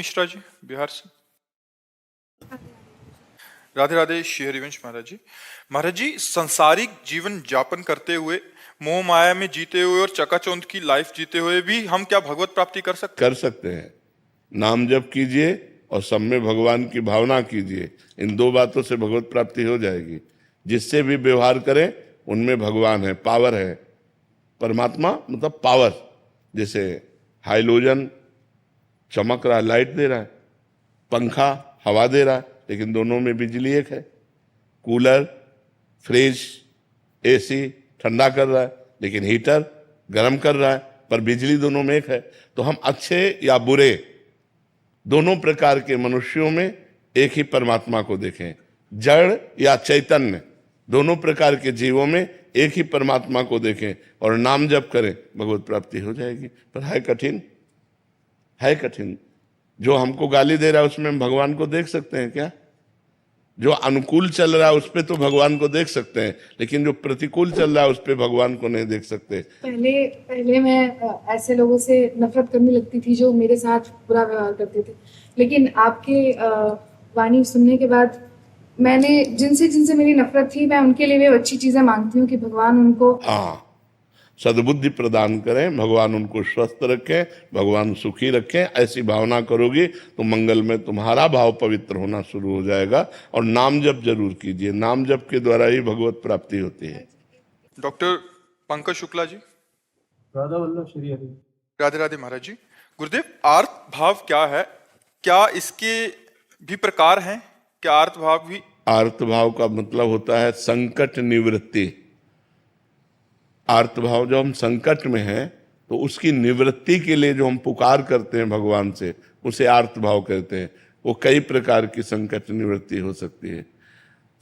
मिश्रा जी बिहार से। राधे राधे श्री हरिवंश महाराज जी। महाराज जी, संसारिक जीवन यापन करते हुए, मोह माया में जीते हुए और चकाचौंध की लाइफ जीते हुए भी हम क्या भगवत प्राप्ति कर सकते कर सकते हैं। नाम जप कीजिए और सब में भगवान की भावना कीजिए, इन दो बातों से भगवत प्राप्ति हो जाएगी। जिससे भी व्यवहार करें उनमें भगवान है, पावर है। परमात्मा मतलब पावर। जैसे हाइलोजन चमक रहा है, लाइट दे रहा है, पंखा हवा दे रहा है, लेकिन दोनों में बिजली एक है। कूलर, फ्रिज, एसी ठंडा कर रहा है, लेकिन हीटर गर्म कर रहा है, पर बिजली दोनों में एक है। तो हम अच्छे या बुरे दोनों प्रकार के मनुष्यों में एक ही परमात्मा को देखें। जड़ या चैतन्य दोनों प्रकार के जीवों में एक ही परमात्मा को देखें और नाम जप करें, भगवत प्राप्ति हो जाएगी। पर है कठिन, है कठिन। जो हमको गाली दे रहा है उसमें हम भगवान को देख सकते हैं क्या? जो अनुकूल चल रहा है उस पे तो भगवान को देख सकते हैं, लेकिन जो प्रतिकूल चल रहा है उस पे भगवान को नहीं देख सकते। पहले मैं ऐसे लोगों से नफरत करने लगती थी जो मेरे साथ बुरा व्यवहार करते थे, लेकिन आपके वाणी सुनने के बाद मैंने जिनसे जिनसे मेरी नफरत थी, मैं उनके लिए भी अच्छी चीजें मांगती हूँ कि भगवान उनको सद्बुद्धि प्रदान करें, भगवान उनको स्वस्थ रखें, भगवान सुखी रखें। ऐसी भावना करोगी तो मंगल में तुम्हारा भाव पवित्र होना शुरू हो जाएगा। और नाम जप जरूर कीजिए, नाम जप के द्वारा ही भगवत प्राप्ति होती है। डॉक्टर पंकज शुक्ला जी। राधा वल्लभ श्री हरि। राधे राधे महाराज जी। गुरुदेव, आर्त भाव क्या है? क्या इसके भी प्रकार हैं? क्या आर्त भाव भी? आर्त भाव का मतलब होता है संकट निवृत्ति। आर्त भाव, जब हम संकट में हैं तो उसकी निवृत्ति के लिए जो हम पुकार करते हैं भगवान से, उसे आर्त भाव कहते हैं। वो कई प्रकार की संकट निवृत्ति हो सकती है।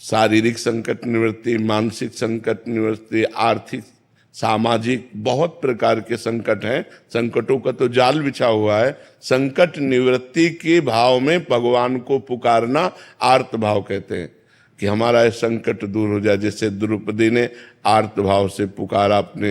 शारीरिक संकट निवृत्ति, मानसिक संकट निवृत्ति, आर्थिक, सामाजिक, बहुत प्रकार के संकट हैं। संकटों का तो जाल बिछा हुआ है। संकट निवृत्ति के भाव में भगवान को पुकारना आर्त भाव कहते हैं, कि हमारा ये संकट दूर हो जाए। जैसे द्रौपदी ने आर्त भाव से पुकारा अपने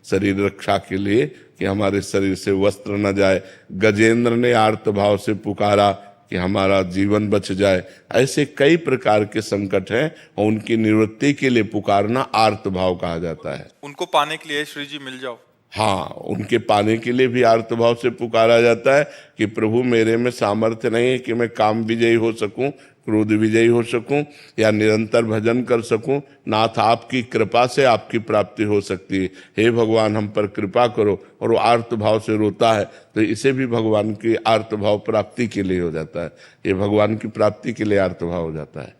शरीर रक्षा के लिए कि हमारे शरीर से वस्त्र न जाए। गजेंद्र ने आर्त भाव से पुकारा कि हमारा जीवन बच जाए। ऐसे कई प्रकार के संकट हैं और उनकी निवृत्ति के लिए पुकारना आर्त भाव कहा जाता है। उनको पाने के लिए श्री जी मिल जाओ। हाँ, उनके पाने के लिए भी आर्त भाव से पुकारा जाता है कि प्रभु मेरे में सामर्थ्य नहीं है कि मैं काम विजयी हो सकूं, क्रोध विजयी हो सकूं या निरंतर भजन कर सकूं। नाथ आपकी कृपा से आपकी प्राप्ति हो सकती है, हे भगवान हम पर कृपा करो। और वो आर्त भाव से रोता है तो इसे भी भगवान की आर्त भाव प्राप्ति के लिए हो जाता है। ये भगवान की प्राप्ति के लिए आर्त भाव हो जाता है।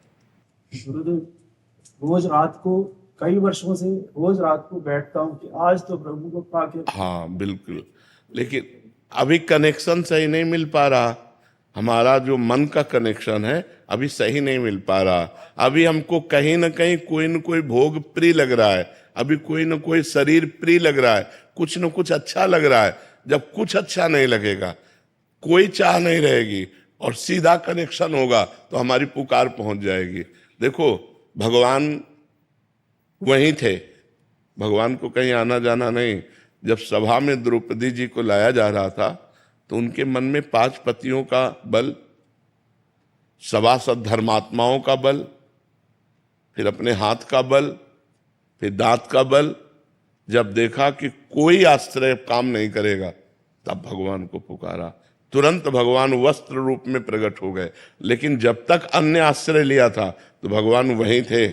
गुरुदेव, रोज रात को कई वर्षों से रोज रात को बैठता हूँ कि आज तो प्रभु को पाके। हाँ बिल्कुल, लेकिन अभी कनेक्शन सही नहीं मिल पा रहा। हमारा जो मन का कनेक्शन है अभी सही नहीं मिल पा रहा। अभी हमको कहीं ना कहीं कोई न कोई भोग प्रिय लग रहा है, अभी कोई न कोई शरीर प्रिय लग रहा है, कुछ न कुछ अच्छा लग रहा है। जब कुछ अच्छा नहीं लगेगा, कोई चाह नहीं रहेगी और सीधा कनेक्शन होगा तो हमारी पुकार पहुंच जाएगी। देखो, भगवान वहीं थे, भगवान को कहीं आना जाना नहीं। जब सभा में द्रौपदी जी को लाया जा रहा था तो उनके मन में 5 पतियों का बल, सभासद धर्मात्माओं का बल, फिर अपने हाथ का बल, फिर दांत का बल। जब देखा कि कोई आश्रय काम नहीं करेगा तब भगवान को पुकारा। तुरंत भगवान वस्त्र रूप में प्रकट हो गए। लेकिन जब तक अन्य आश्रय लिया था तो भगवान वहीं थे,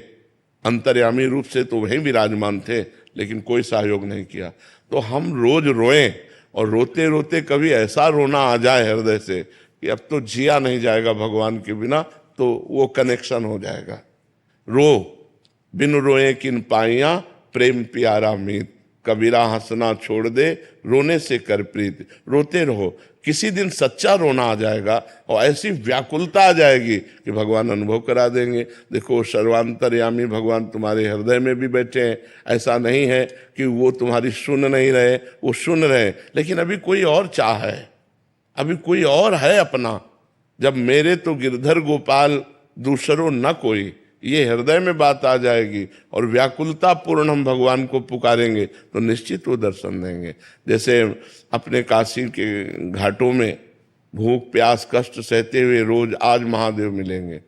अंतर्यामी रूप से तो वहीं विराजमान थे, लेकिन कोई सहयोग नहीं किया। तो हम रोज रोएं और रोते रोते कभी ऐसा रोना आ जाए हृदय से कि अब तो जिया नहीं जाएगा भगवान के बिना, तो वो कनेक्शन हो जाएगा। रो बिन रोए किन पाइया प्रेम प्यारा मीत, कबीरा हंसना छोड़ दे रोने से कर प्रीत। रोते रहो, किसी दिन सच्चा रोना आ जाएगा और ऐसी व्याकुलता आ जाएगी कि भगवान अनुभव करा देंगे। देखो, सर्वांतर्यामी भगवान तुम्हारे हृदय में भी बैठे हैं। ऐसा नहीं है कि वो तुम्हारी सुन नहीं रहे, वो सुन रहे, लेकिन अभी कोई और चाह है, अभी कोई और है अपना। जब मेरे तो गिरधर गोपाल दूसरों न कोई, ये हृदय में बात आ जाएगी और व्याकुलता पूर्ण हम भगवान को पुकारेंगे तो निश्चित वो दर्शन देंगे। जैसे अपने काशी के घाटों में भूख प्यास कष्ट सहते हुए रोज आज महादेव मिलेंगे,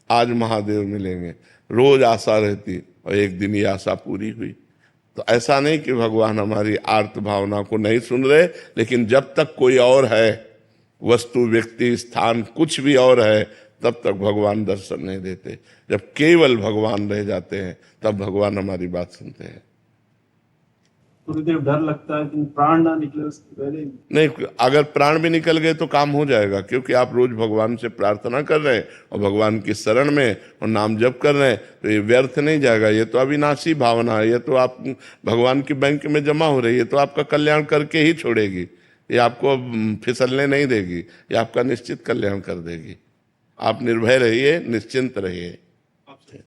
आज महादेव मिलेंगे, रोज आशा रहती, और एक दिन ये आशा पूरी हुई। तो ऐसा नहीं कि भगवान हमारी आर्त भावना को नहीं सुन रहे, लेकिन जब तक कोई और है, वस्तु व्यक्ति स्थान कुछ भी और है, तब तक भगवान दर्शन नहीं देते। जब केवल भगवान रह जाते हैं तब भगवान हमारी बात सुनते हैं। गुरुदेव डर लगता है कि प्राण ना निकले उसके पहले। नहीं, अगर प्राण भी निकल गए तो काम हो जाएगा, क्योंकि आप रोज भगवान से प्रार्थना कर रहे हैं और भगवान की शरण में और नाम जप कर रहे हैं, तो ये व्यर्थ नहीं जाएगा। ये तो अविनाशी भावना है, ये तो आप भगवान की बैंक में जमा हो रही है, तो आपका कल्याण करके ही छोड़ेगी। ये आपको फिसलने नहीं देगी, ये आपका निश्चित कल्याण कर देगी। आप निर्भय रहिए, निश्चिंत रहिए।